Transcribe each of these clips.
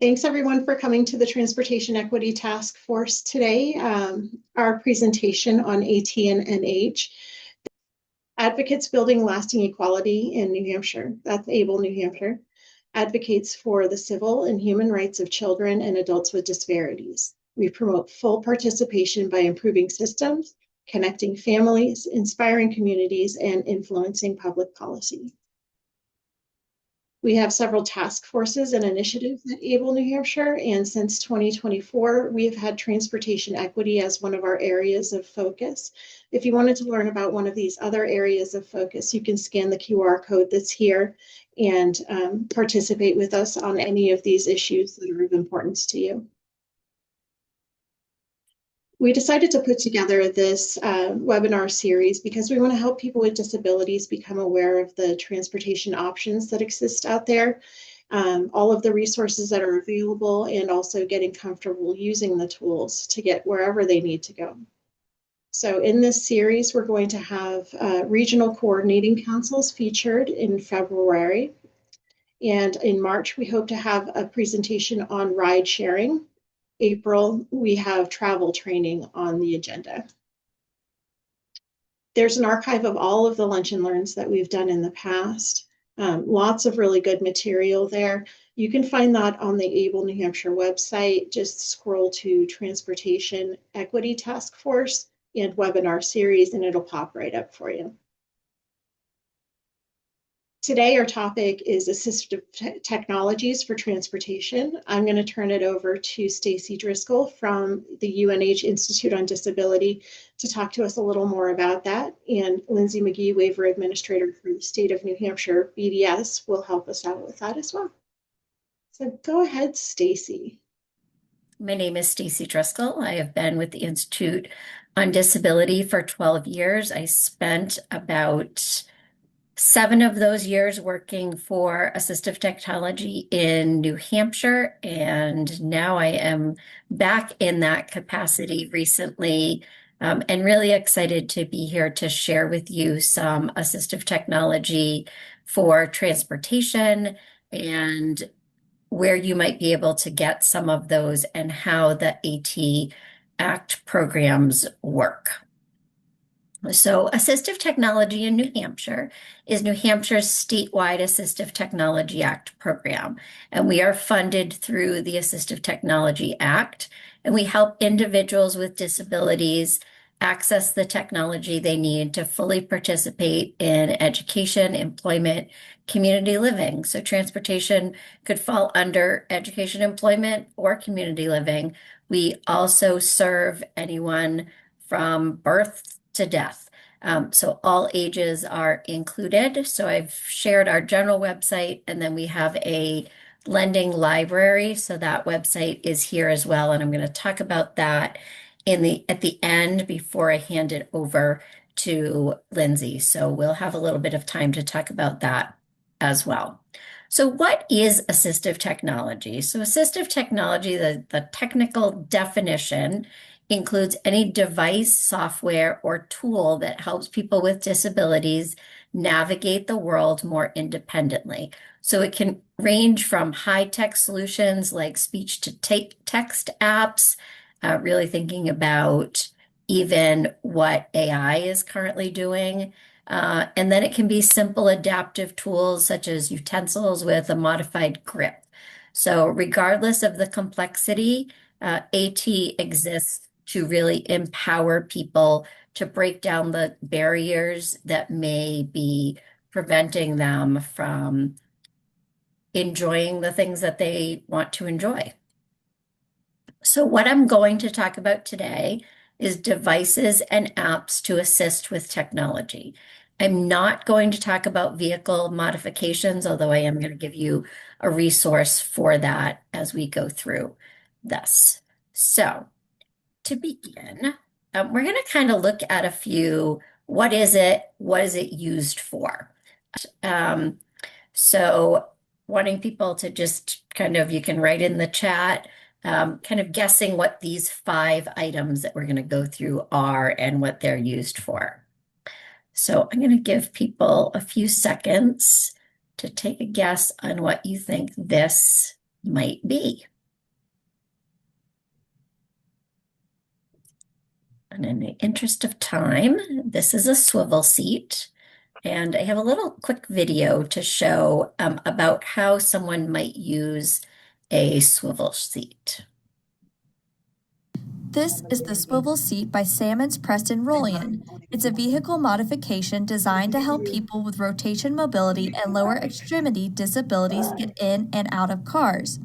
Thanks everyone for coming to the Transportation Equity Task Force today. Our presentation on AT and NH, Advocates Building Lasting Equality in New Hampshire. That's ABLE New Hampshire. Advocates for the civil and human rights of children and adults with disparities. We promote full participation by improving systems, connecting families, inspiring communities, and influencing public policy. We have several task forces and initiatives at ABLE New Hampshire, and since 2024, we have had transportation equity as one of our areas of focus. If you wanted to learn about one of these other areas of focus, you can scan the QR code that's here and participate with us on any of these issues that are of importance to you. We decided to put together this webinar series because we want to help people with disabilities become aware of the transportation options that exist out there, all of the resources that are available, and also getting comfortable using the tools to get wherever they need to go. So in this series, we're going to have regional coordinating councils featured in February. And in March, we hope to have a presentation on ride sharing. April, we have travel training on the agenda. There's an archive of all of the lunch and learns that we've done in the past. Lots of really good material there. You can find that on the ABLE New Hampshire website. Just scroll to Transportation Equity Task Force and Webinar Series, and it'll pop right up for you. Today, our topic is assistive technologies for transportation. I'm going to turn it over to Stacy Driscoll from the UNH Institute on Disability to talk to us a little more about that. And Lindsay McGee, Waiver Administrator for the State of New Hampshire, BDS, will help us out with that as well. So go ahead, Stacy. My name is Stacy Driscoll. I have been with the Institute on Disability for 12 years. I spent about 7 of those years working for assistive technology in New Hampshire, and now I am back in that capacity recently, and really excited to be here to share with you some assistive technology for transportation and where you might be able to get some of those and how the AT Act programs work. So Assistive Technology in New Hampshire is New Hampshire's statewide Assistive Technology Act program, and we are funded through the Assistive Technology Act, and we help individuals with disabilities access the technology they need to fully participate in education, employment, community living. So transportation could fall under education, employment, or community living. We also serve anyone from birth to death. So all ages are included. So I've shared our general website, and then we have a lending library. So that website is here as well. And I'm going to talk about that at the end before I hand it over to Lindsay. So we'll have a little bit of time to talk about that as well. So what is assistive technology? So assistive technology, the technical definition includes any device, software, or tool that helps people with disabilities navigate the world more independently. So it can range from high-tech solutions like speech-to-text apps, really thinking about even what AI is currently doing. And then it can be simple adaptive tools such as utensils with a modified grip. So regardless of the complexity, AT exists to really empower people to break down the barriers that may be preventing them from enjoying the things that they want to enjoy. So what I'm going to talk about today is devices and apps to assist with technology. I'm not going to talk about vehicle modifications, although I am going to give you a resource for that as we go through this. So to begin, we're going to kind of look at a few, what is it used for? So wanting people to just kind of, you can write in the chat, kind of guessing what these 5 items that we're going to go through are and what they're used for. So I'm going to give people a few seconds to take a guess on what you think this might be. And in the interest of time, this is a swivel seat. And I have a little quick video to show about how someone might use a swivel seat. This is the swivel seat by Sammons Preston Rollian. It's a vehicle modification designed to help people with rotation mobility and lower extremity disabilities get in and out of cars.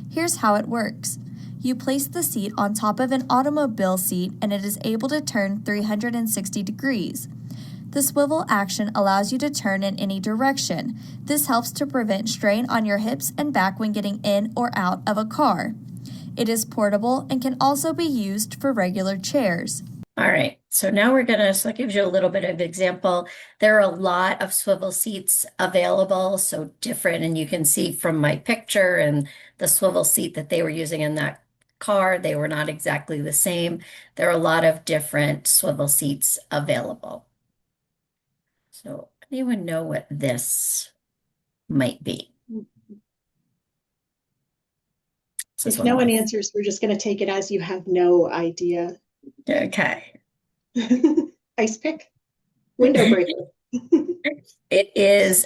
Here's how it works. You place the seat on top of an automobile seat and it is able to turn 360 degrees. The swivel action allows you to turn in any direction. This helps to prevent strain on your hips and back when getting in or out of a car. It is portable and can also be used for regular chairs. All right, so now we're gonna, so that gives you a little bit of example. There are a lot of swivel seats available, so different, and you can see from my picture and the swivel seat that they were using in that car, they were not exactly the same. There are a lot of different swivel seats available. So anyone know what this might be? If no one answers, we're just going to take it as you have no idea. Okay. Ice pick? Window breaker. It is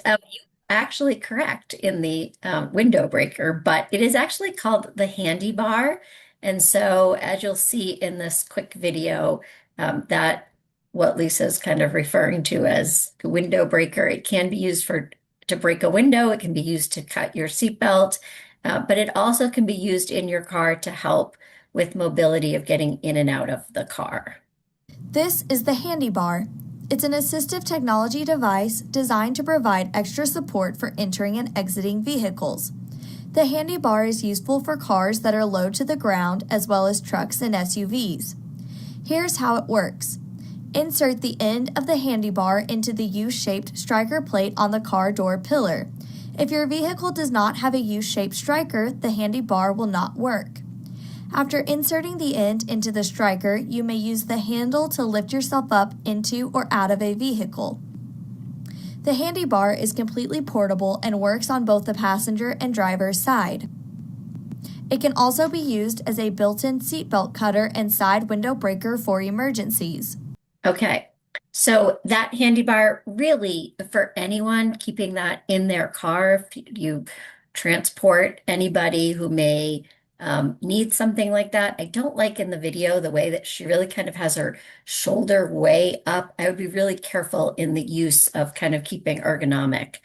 actually correct in the window breaker, but it is actually called the handy bar. And so as you'll see in this quick video, that what Lisa's kind of referring to as the window breaker, it can be used to break a window. It can be used to cut your seatbelt, but it also can be used in your car to help with mobility of getting in and out of the car. This is the handy bar. It's an assistive technology device designed to provide extra support for entering and exiting vehicles. The handy bar is useful for cars that are low to the ground as well as trucks and SUVs. Here's how it works. Insert the end of the handy bar into the U-shaped striker plate on the car door pillar. If your vehicle does not have a U-shaped striker, the handy bar will not work. After inserting the end into the striker, you may use the handle to lift yourself up into or out of a vehicle. The handy bar is completely portable and works on both the passenger and driver's side. It can also be used as a built-in seatbelt cutter and side window breaker for emergencies. Okay, so that handy bar really for anyone keeping that in their car, if you transport anybody who may need something like that. I don't like in the video the way that she really kind of has her shoulder way up. I would be really careful in the use of kind of keeping ergonomic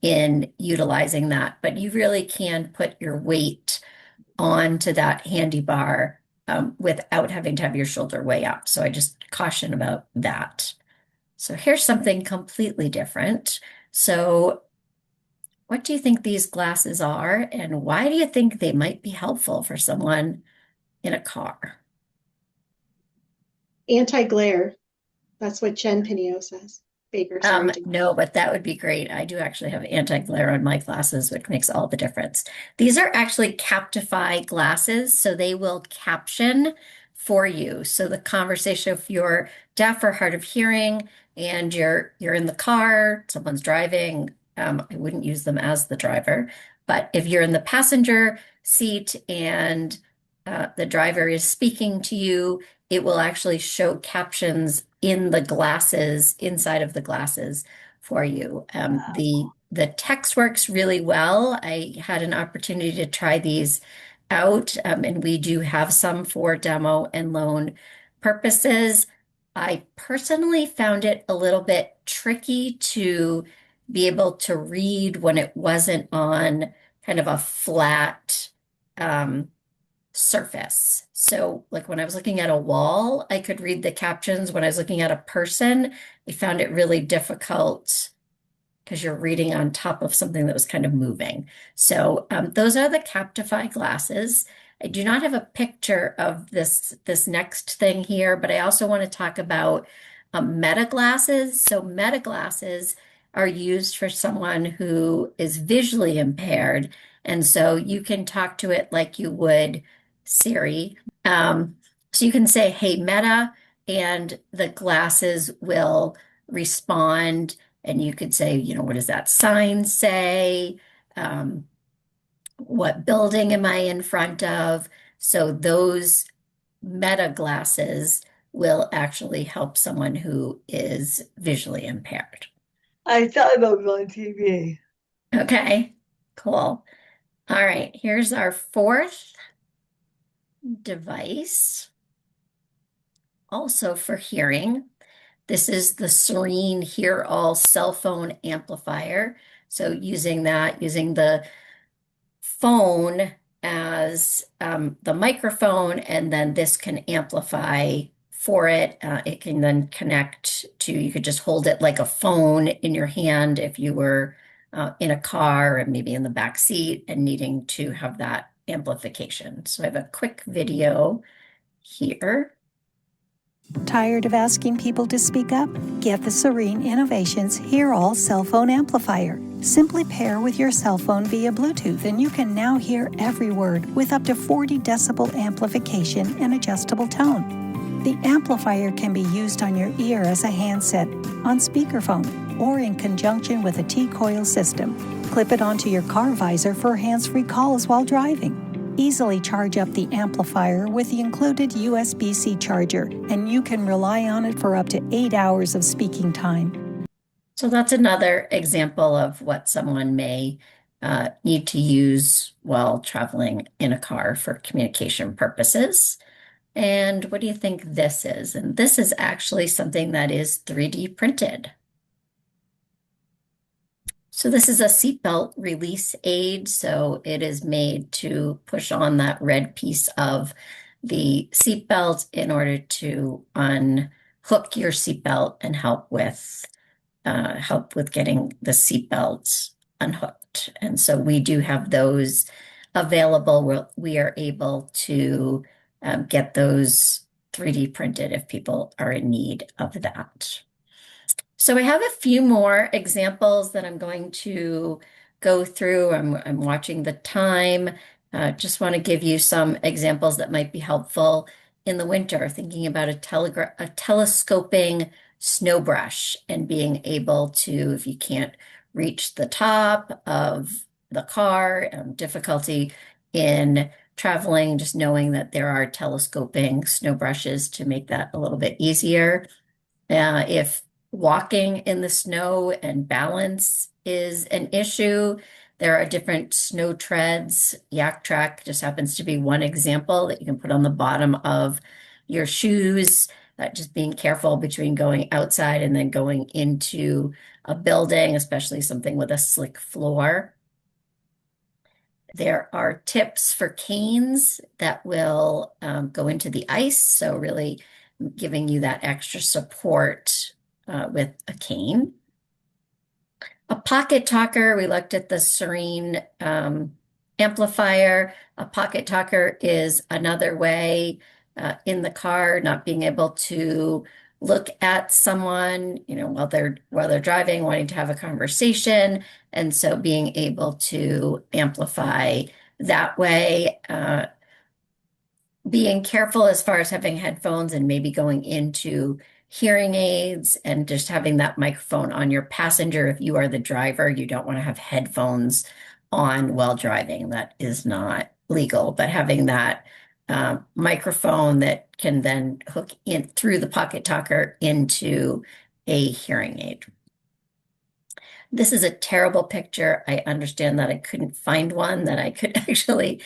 in utilizing that, but you really can put your weight onto that handy bar without having to have your shoulder way up. So I just caution about that. So here's something completely different. So what do you think these glasses are, and why do you think they might be helpful for someone in a car? Anti-glare. That's what Jen Pinio says. Baker, sorry. No, but that would be great. I do actually have anti-glare on my glasses, which makes all the difference. These are actually Captify glasses, so they will caption for you. So the conversation, if you're deaf or hard of hearing and you're in the car, someone's driving, I wouldn't use them as the driver, but if you're in the passenger seat and the driver is speaking to you, it will actually show captions in the glasses, inside of the glasses for you. The text works really well. I had an opportunity to try these out, and we do have some for demo and loan purposes. I personally found it a little bit tricky to be able to read when it wasn't on kind of a flat surface. So like when I was looking at a wall, I could read the captions. When I was looking at a person, I found it really difficult because you're reading on top of something that was kind of moving. So those are the Captify glasses. I do not have a picture of this next thing here, but I also want to talk about Meta glasses. So Meta glasses are used for someone who is visually impaired. And so you can talk to it like you would Siri. So you can say, hey, Meta, and the glasses will respond. And you could say, what does that sign say? what building am I in front of? So those meta glasses will actually help someone who is visually impaired. I saw those on TV. Okay, cool. All right, here's our fourth device, also for hearing. This is the Serene Hear All cell phone amplifier. So using the phone as the microphone, and then this can amplify for it. It can then connect to, you could just hold it like a phone in your hand if you were in a car and maybe in the back seat and needing to have that amplification. So I have a quick video here. Tired of asking people to speak up? Get the Serene Innovations Hear All cell phone amplifier. Simply pair with your cell phone via Bluetooth and you can now hear every word with up to 40 decibel amplification and adjustable tone. The amplifier can be used on your ear as a handset, on speakerphone, or in conjunction with a T-coil system. Clip it onto your car visor for hands-free calls while driving. Easily charge up the amplifier with the included USB-C charger, and you can rely on it for up to 8 hours of speaking time. So that's another example of what someone may need to use while traveling in a car for communication purposes. And what do you think this is? And this is actually something that is 3D printed. So this is a seatbelt release aid. So it is made to push on that red piece of the seatbelt in order to unhook your seatbelt and help with getting the seatbelt unhooked. And so we do have those available. We are able to get those 3D printed if people are in need of that. So I have a few more examples that I'm going to go through. I'm watching the time. Just want to give you some examples that might be helpful in the winter, thinking about a telescoping snow brush and being able to, if you can't reach the top of the car, difficulty in traveling, just knowing that there are telescoping snow brushes to make that a little bit easier. If walking in the snow and balance is an issue, there are different snow treads. Yak Track just happens to be one example that you can put on the bottom of your shoes. Just being careful between going outside and then going into a building, especially something with a slick floor. There are tips for canes that will go into the ice, so really giving you that extra support with a cane. A pocket talker, we looked at the Serene amplifier. A pocket talker is another way in the car, not being able to look at someone, while they're driving, wanting to have a conversation, and so being able to amplify that way. Being careful as far as having headphones and maybe going into hearing aids and just having that microphone on your passenger. If you are the driver, you don't want to have headphones on while driving. That is not legal, but having that microphone that can then hook in through the pocket talker into a hearing aid. This is a terrible picture. I understand that I couldn't find one that I could actually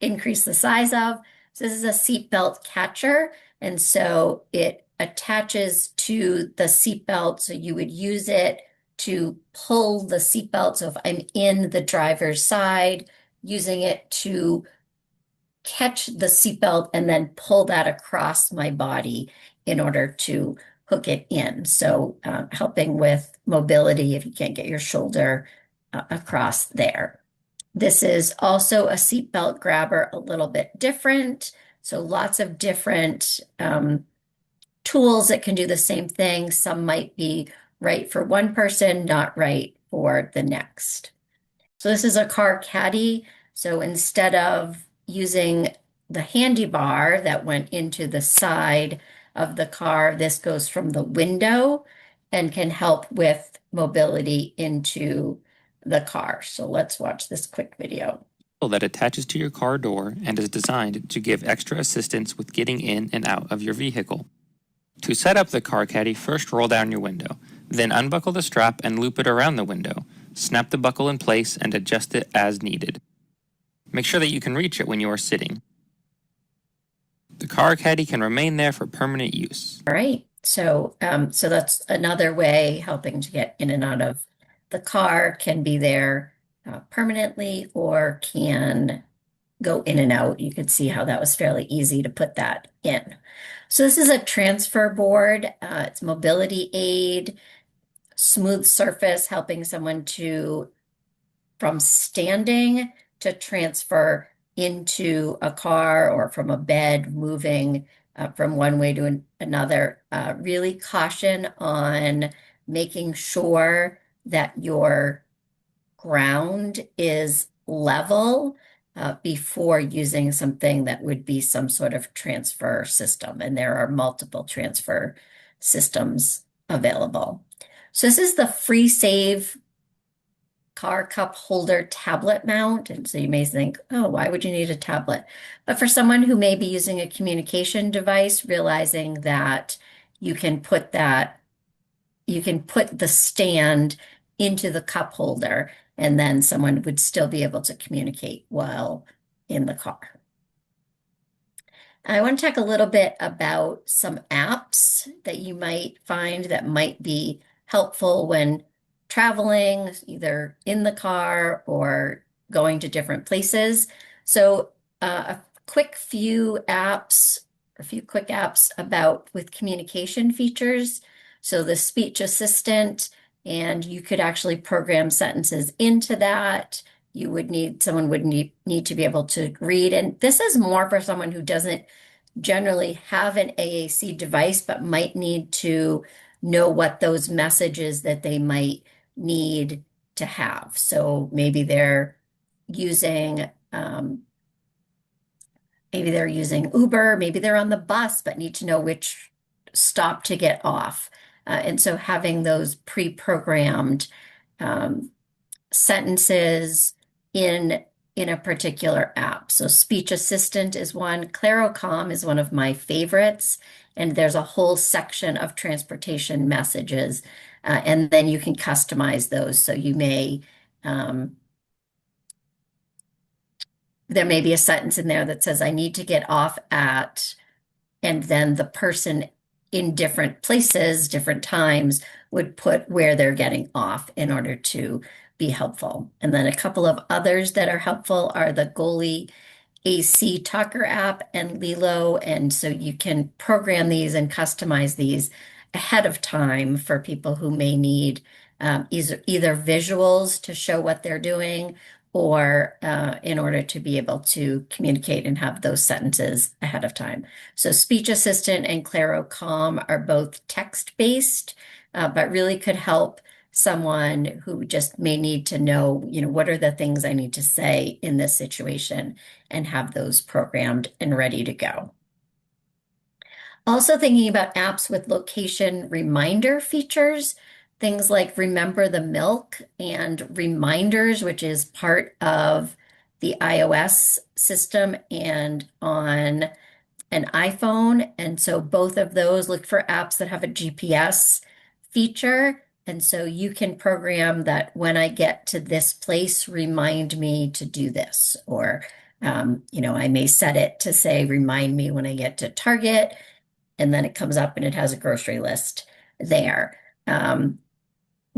increase the size of. So this is a seatbelt catcher, and so it attaches to the seatbelt. So you would use it to pull the seatbelt. So if I'm in the driver's side, using it to catch the seatbelt and then pull that across my body in order to hook it in. So helping with mobility if you can't get your shoulder across there. This is also a seatbelt grabber, a little bit different. So lots of different tools that can do the same thing. Some might be right for one person, not right for the next. So this is a car caddy. So instead of using the handy bar that went into the side of the car, this goes from the window and can help with mobility into the car. So let's watch this quick video. That attaches to your car door and is designed to give extra assistance with getting in and out of your vehicle. To set up the car caddy, first roll down your window, then unbuckle the strap and loop it around the window. Snap the buckle in place and adjust it as needed. Make sure that you can reach it when you are sitting. The car caddy can remain there for permanent use. All right, so that's another way helping to get in and out of the car, can be there permanently or can go in and out. You could see how that was fairly easy to put that in. So this is a transfer board. It's mobility aid, smooth surface, helping someone from standing to transfer into a car or from a bed, moving from one way to another. Really caution on making sure that your ground is level before using something that would be some sort of transfer system. And there are multiple transfer systems available. So this is the FreeSave car cup holder tablet mount. And so you may think, oh, why would you need a tablet? But for someone who may be using a communication device, realizing that you can put the stand into the cup holder, and then someone would still be able to communicate while in the car. I want to talk a little bit about some apps that you might find that might be helpful when traveling, either in the car or going to different places. So a few quick apps with communication features. So the speech assistant, and you could actually program sentences into that. Someone would need to be able to read. And this is more for someone who doesn't generally have an AAC device, but might need to know what those messages that they might need to have. So maybe they're using Uber, maybe they're on the bus, but need to know which stop to get off. And so having those pre-programmed sentences in a particular app. So Speech Assistant is one. ClaroCom is one of my favorites. And there's a whole section of transportation messages. And then you can customize those. So you may, there may be a sentence in there that says, I need to get off at, and then the person in different places, different times, would put where they're getting off in order to be helpful. And then a couple of others that are helpful are the Goalie AC Talker app and Lilo. And so you can program these and customize these ahead of time for people who may need either visuals to show what they're doing, or in order to be able to communicate and have those sentences ahead of time. So Speech Assistant and ClaroCom are both text-based, but really could help someone who just may need to know, what are the things I need to say in this situation, and have those programmed and ready to go. Also thinking about apps with location reminder features, things like Remember the Milk and Reminders, which is part of the iOS system and on an iPhone. And so both of those, look for apps that have a GPS feature. And so you can program that when I get to this place, remind me to do this. Or, I may set it to say, remind me when I get to Target. And then it comes up and it has a grocery list there.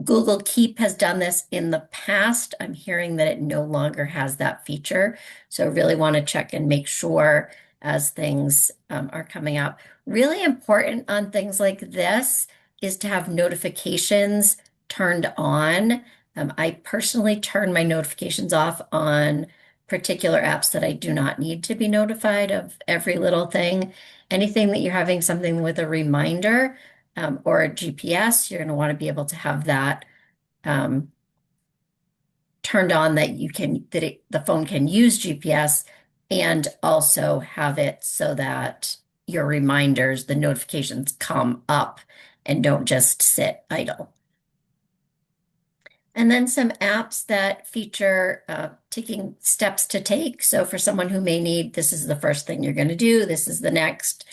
Google Keep has done this in the past. I'm hearing that it no longer has that feature. So really want to check and make sure as things are coming up. Really important on things like this is to have notifications turned on. I personally turn my notifications off on particular apps that I do not need to be notified of every little thing. Anything that you're having something with a reminder or a GPS, you're going to want to be able to have that turned on, that the phone can use GPS, and also have it so that your reminders, the notifications come up and don't just sit idle. And then some apps that feature taking steps to take. So for someone who may need, this is the first thing you're going to do, this is the next.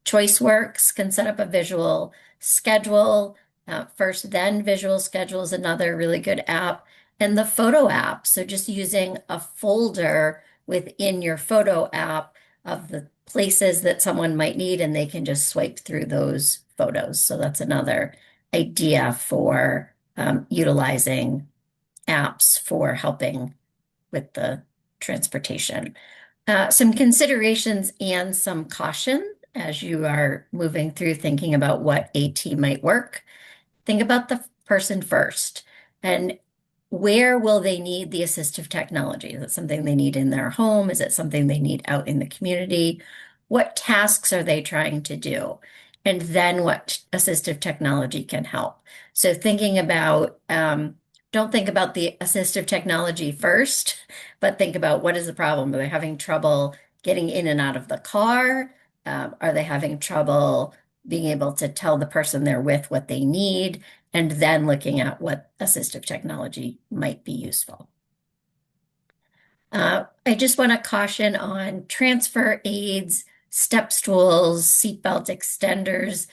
ChoiceWorks can set up a visual schedule. First Then Visual Schedule is another really good app. And the photo app. So just using a folder within your photo app of the places that someone might need, and they can just swipe through those photos. So that's another idea for utilizing apps for helping with the transportation. Some considerations and some caution as you are moving through thinking about what AT might work. Think about the person first, and where will they need the assistive technology? Is it something they need in their home? Is it something they need out in the community? What tasks are they trying to do? And then what assistive technology can help. So thinking about, don't think about the assistive technology first, but think about what is the problem? Are they having trouble getting in and out of the car? Are they having trouble being able to tell the person they're with what they need? And then looking at what assistive technology might be useful. I just want to caution on transfer aids, step stools, seatbelt extenders.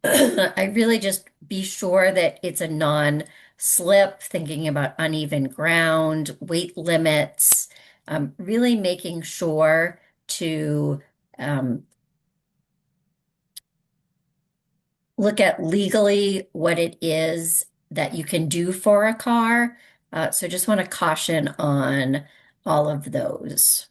I really just be sure that it's a non-slip, thinking about uneven ground, weight limits, really making sure to look at legally what it is that you can do for a car. So just want to caution on all of those.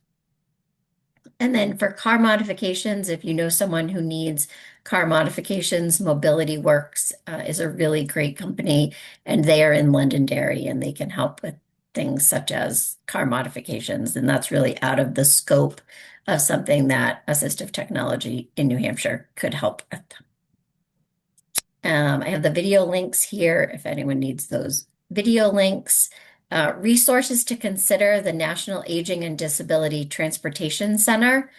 And then for car modifications, if you know someone who needs car modifications, Mobility Works is a really great company, and they are in Londonderry, and they can help with things such as car modifications. And that's really out of the scope of something that assistive technology in New Hampshire could help with. I have the video links here if anyone needs those video links. Resources to consider: the National Aging and Disability Transportation Center.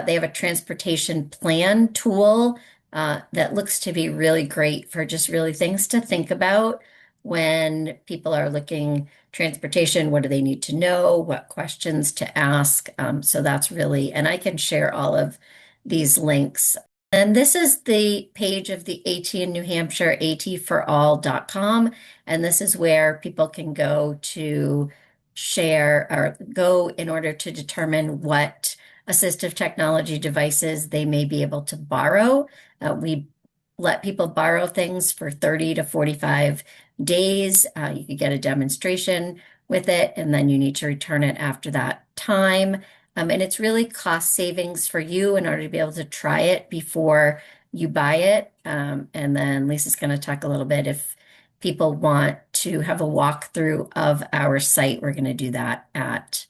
They have a transportation plan tool that looks to be really great for just really things to think about when people are looking transportation. What do they need to know? What questions to ask? So that's really, and I can share all of these links. And this is the page of the AT in New Hampshire, atforall.com. And this is where people can go to share or go in order to determine what assistive technology devices they may be able to borrow. We let people borrow things for 30 to 45 days. You could get a demonstration with it, and then you need to return it after that time. And it's really cost savings for you in order to be able to try it before you buy it. And then Lisa's going to talk a little bit if people want to have a walkthrough of our site. We're going to do that at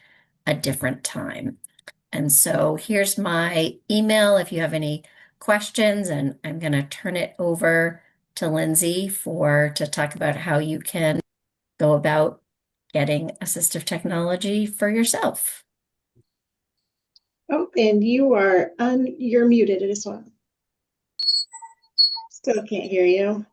a different time. And so here's my email if you have any questions, and I'm going to turn it over to Lindsay to talk about how you can go about getting assistive technology for yourself. Oh, and you're muted as well. Still can't hear you.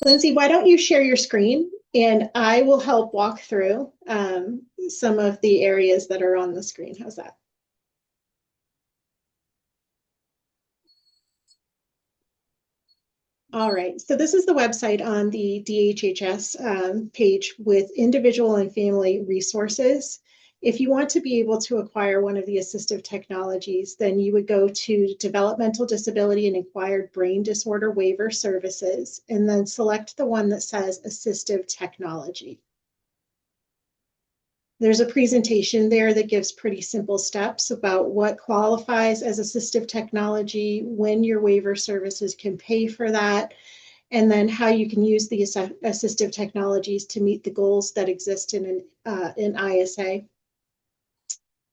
Lindsay, why don't you share your screen and I will help walk through some of the areas that are on the screen. How's that? All right, so this is the website on the DHHS page with individual and family resources. If you want to be able to acquire one of the assistive technologies, then you would go to Developmental Disability and Acquired Brain Disorder Waiver Services, and then select the one that says Assistive Technology. There's a presentation there that gives pretty simple steps about what qualifies as assistive technology, when your waiver services can pay for that, and then how you can use the assistive technologies to meet the goals that exist in an ISA.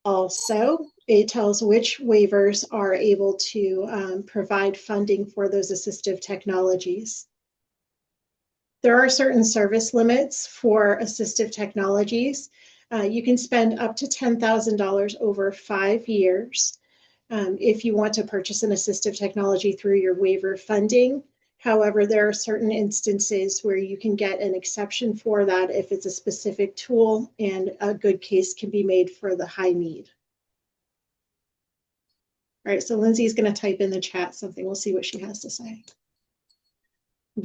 Also, it tells which waivers are able to provide funding for those assistive technologies. There are certain service limits for assistive technologies. You can spend up to $10,000 over 5 years if you want to purchase an assistive technology through your waiver funding. However, there are certain instances where you can get an exception for that if it's a specific tool, and a good case can be made for the high need. All right, so Lindsay's going to type in the chat something. We'll see what she has to say.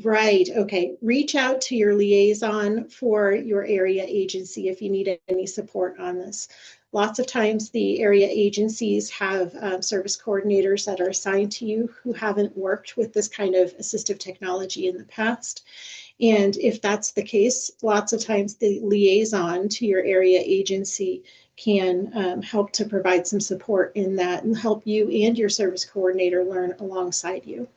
Right, okay. Reach out to your liaison for your area agency if you need any support on this. Lots of times the area agencies have service coordinators that are assigned to you who haven't worked with this kind of assistive technology in the past. And if that's the case, lots of times the liaison to your area agency can help to provide some support in that and help you and your service coordinator learn alongside you.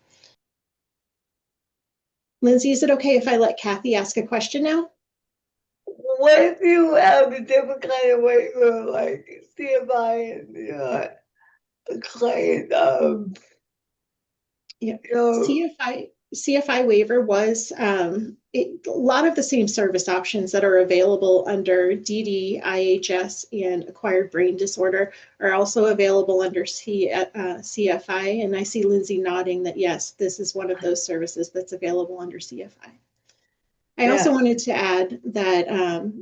Lindsay, is it okay if I let Kathy ask a question now? What if you have a different kind of waiver, like CFI and client? Yeah, You know, CFI waiver was a lot of the same service options that are available under DD, IHS, and acquired brain disorder are also available under CFI. And I see Lindsay nodding that yes, this is one of those services that's available under CFI. I also wanted to add that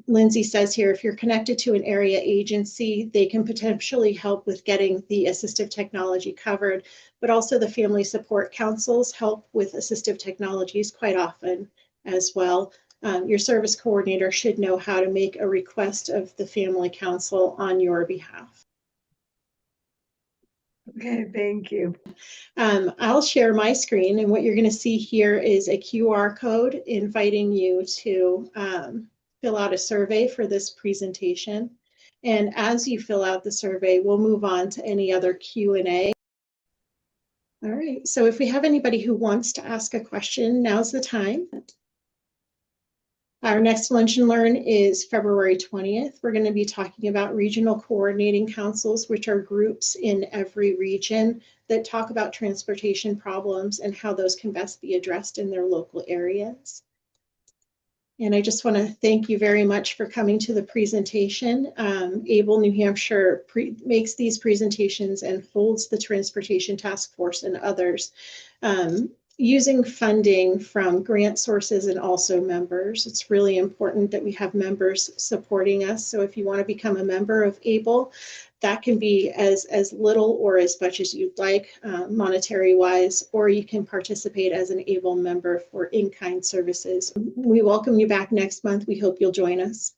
Lindsay says here, if you're connected to an area agency, they can potentially help with getting the assistive technology covered, but also the family support councils help with assistive technologies quite often as well. Your service coordinator should know how to make a request of the family council on your behalf. okay, thank you. I'll share my screen, and what you're going to see here is a QR code inviting you to fill out a survey for this presentation. And as you fill out the survey, we'll move on to any other Q&A. All right, so if we have anybody who wants to ask a question, now's the time. Our next Lunch and Learn is February 20th. We're going to be talking about regional coordinating councils, which are groups in every region that talk about transportation problems and how those can best be addressed in their local areas. And I just want to thank you very much for coming to the presentation. ABLE New Hampshire makes these presentations and holds the Transportation Task Force and others using funding from grant sources and also members. It's really important that we have members supporting us. So if you want to become a member of ABLE, that can be as little or as much as you'd like, monetary wise, or you can participate as an ABLE member for in-kind services. We welcome you back next month. We hope you'll join us.